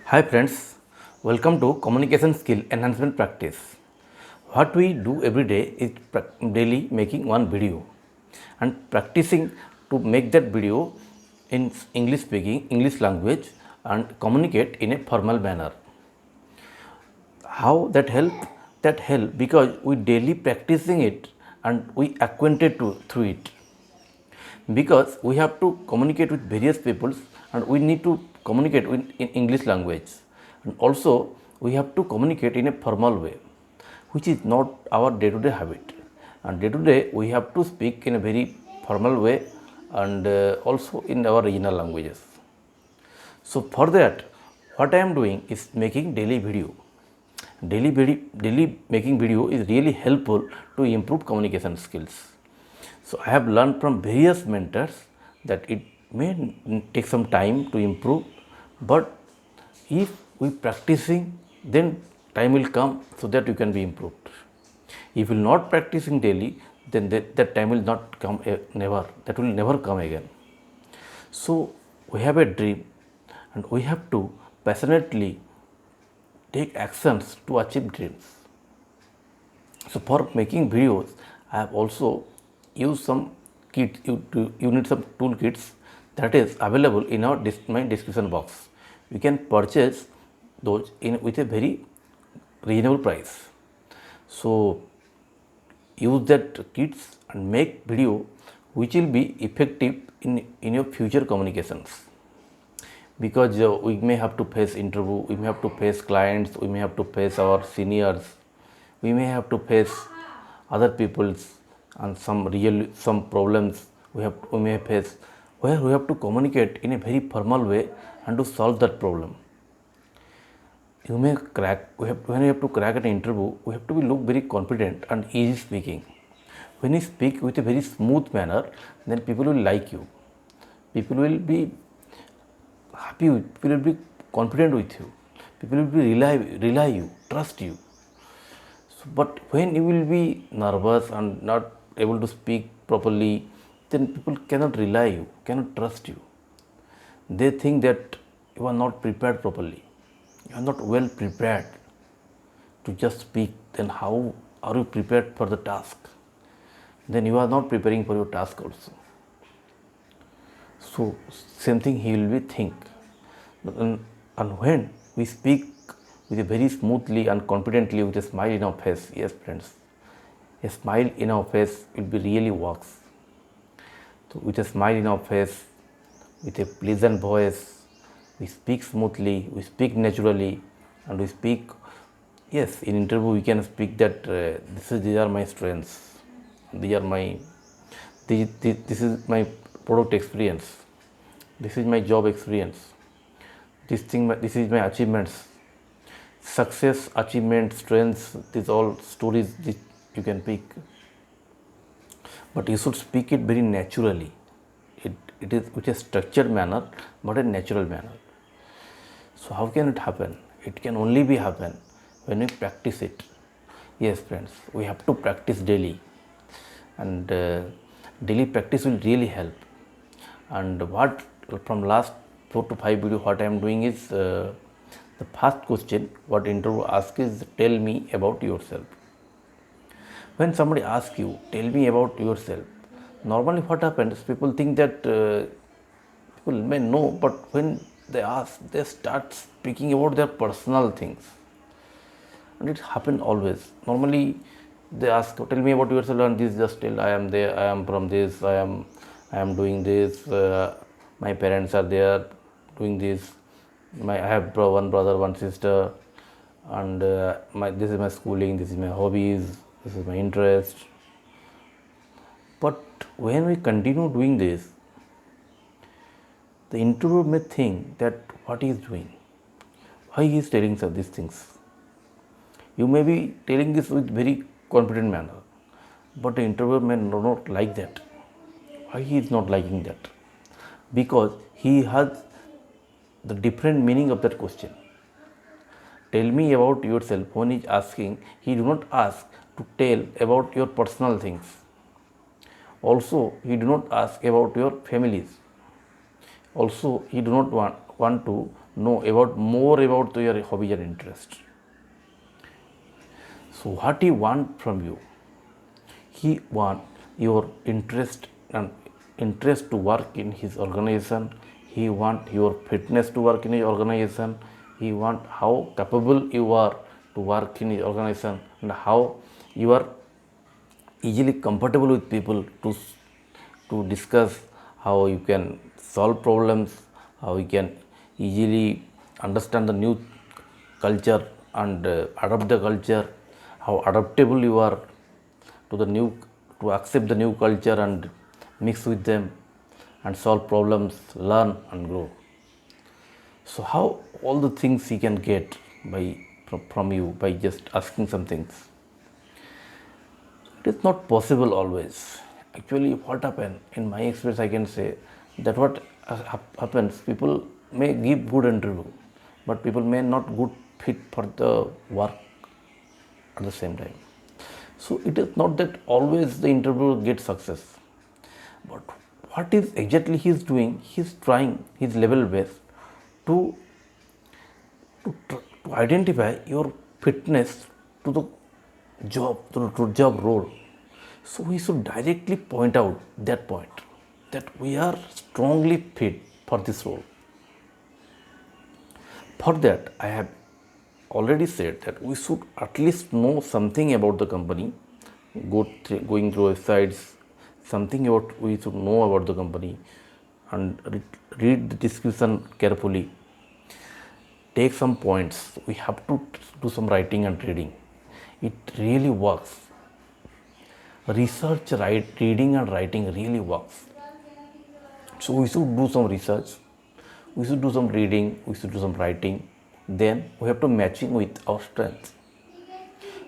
Hi friends, welcome to Communication Skill Enhancement Practice. What we do every day is daily making one video and practicing to make that video in English speaking, English language and communicate in a formal manner. How that help? That help because we daily practicing it and we acquainted through it, because we have to communicate with various peoples and we need to communicate in English language, and also we have to communicate in a formal way, which is not our day-to-day habit, and day-to-day we have to speak in a very formal way and also in our regional languages. So for that, what I am doing is making daily video. Daily making video is really helpful to improve communication skills. So I have learned from various mentors that it may take some time to improve, but if we practicing, then time will come so that you can be improved. If you will not practicing daily, then that time will not come, never. That will never come again. So we have a dream, and we have to passionately take actions to achieve dreams. So for making videos, I have also used some kit. You need some toolkits that is available in our my description box. You can purchase those with a very reasonable price. So use that kits and make video which will be effective in your future communications, because we may have to face interview, we may have to face clients, we may have to face our seniors, we may have to face other people's and some problems we may face, where we have to communicate in a very formal way and to solve that problem. You may crack when you have to crack an interview, we have to be look very confident and easy speaking. When you speak with a very smooth manner, then people will like you, people will be happy with, people will be confident with you, people will be rely you, trust you. So, but when you will be nervous and not able to speak properly, then people cannot rely you, cannot trust you. They think that you are not prepared properly, you are not well prepared to just speak. Then how are you prepared for the task? Then you are not preparing for your task also. So same thing he will be think. And when we speak with a very smoothly and confidently with a smile in our face, yes friends, a smile in our face will be really works. So with a smile in our face, with a pleasant voice, we speak smoothly, we speak naturally, and we speak. Yes, in interview we can speak that these are my strengths, these are my this is my product experience, this is my job experience, this is my achievements, success, achievement, strengths. These all stories that you can pick, but you should speak it very naturally. It is with a structured manner, but a natural manner. So how can it happen? It can only be happen when we practice it. Yes friends, we have to practice daily, and daily practice will really help. And what from last 4 to 5 video what I am doing is the first question what interview asks is, tell me about yourself. When somebody asks you, tell me about yourself, normally what happens, people think that people may know, but when they ask, they start speaking about their personal things, and it happens always. Normally they ask, tell me about yourself, and this just tell, I am there, I am from this, I am doing this, my parents are there doing this, I have one brother, one sister, and this is my schooling, this is my hobbies, this is my interest. But when we continue doing this, the interviewer may think that what he is doing, why he is telling these things. You may be telling this with very confident manner, but the interviewer may not like that. Why he is not liking that? Because he has the different meaning of that question. Tell me about yourself. When he is asking, he do not ask to tell about your personal things. Also, he do not ask about your families. Also, he do not want to know about more about your hobbies and interests. So what he want from you? He want your interest to work in his organization. He want your fitness to work in his organization. He want how capable you are to work in his organization, and how you are easily comfortable with people to discuss how you can solve problems, how you can easily understand the new culture and adapt the culture, how adaptable you are to the new, to accept the new culture and mix with them and solve problems, learn and grow. So how all the things he can get by from you by just asking some things. It is not possible always. Actually, what happens in my experience, I can say that what happens, people may give good interview, but people may not good fit for the work at the same time. So it is not that always the interviewer gets success, but what is exactly he is doing? He is trying his level best to to identify your fitness to the job, to job role. So we should directly point out that point, that we are strongly fit for this role. For that, I have already said that we should at least know something about the company, going through websites, something about we should know about the company, and read the description carefully. Take some points. We have to do some writing and reading. It really works. Research, reading and writing really works. So we should do some research, we should do some reading, we should do some writing. Then we have to matching with our strengths.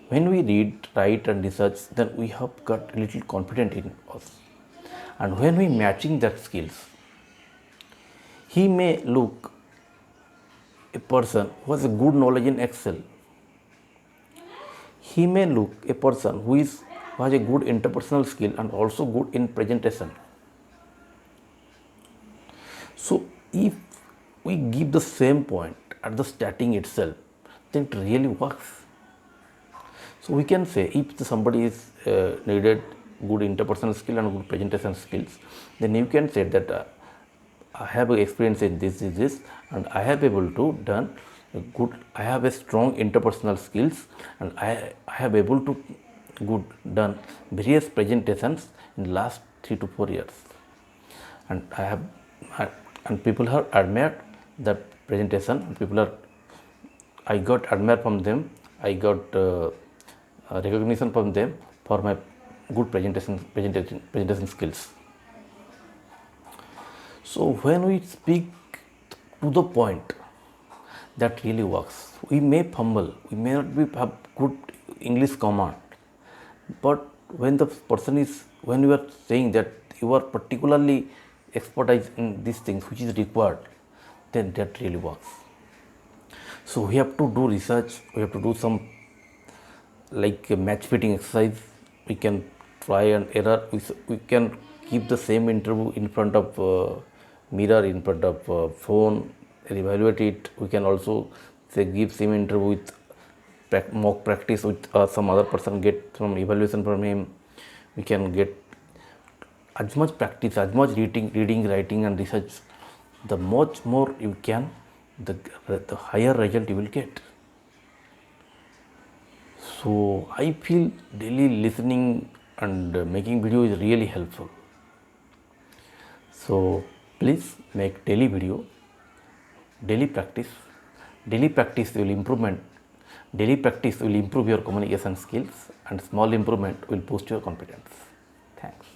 When we read, write and research, then we have got a little confident in us. And when we matching that skills, he may look a person who has a good knowledge in Excel. He may look a person who has a good interpersonal skill and also good in presentation. So if we give the same point at the starting itself, then it really works. So we can say if somebody is needed good interpersonal skill and good presentation skills, then you can say that I have experience in this, and I have able to done good. I have a strong interpersonal skills, and I have able to good done various presentations in last 3 to 4 years, and and people have admired that presentation. And people are, I got admired from them. I got recognition from them for my good presentation skills. So when we speak to the point, that really works. We may fumble, we may not have good English command, but when the person is, when you are saying that you are particularly expertise in these things which is required, then that really works. So we have to do research, we have to do some like a match fitting exercise. We can try and error. We can keep the same interview in front of mirror, in front of phone, and evaluate it. We can also say give same interview with mock practice with some other person, get some evaluation from him. We can get as much practice, as much reading, writing and research. The much more you can, the higher result you will get. So I feel daily listening and making video is really helpful. So please make daily video, daily practice. Daily practice will improvement. Daily practice will improve your communication skills, and small improvement will boost your confidence. Thanks.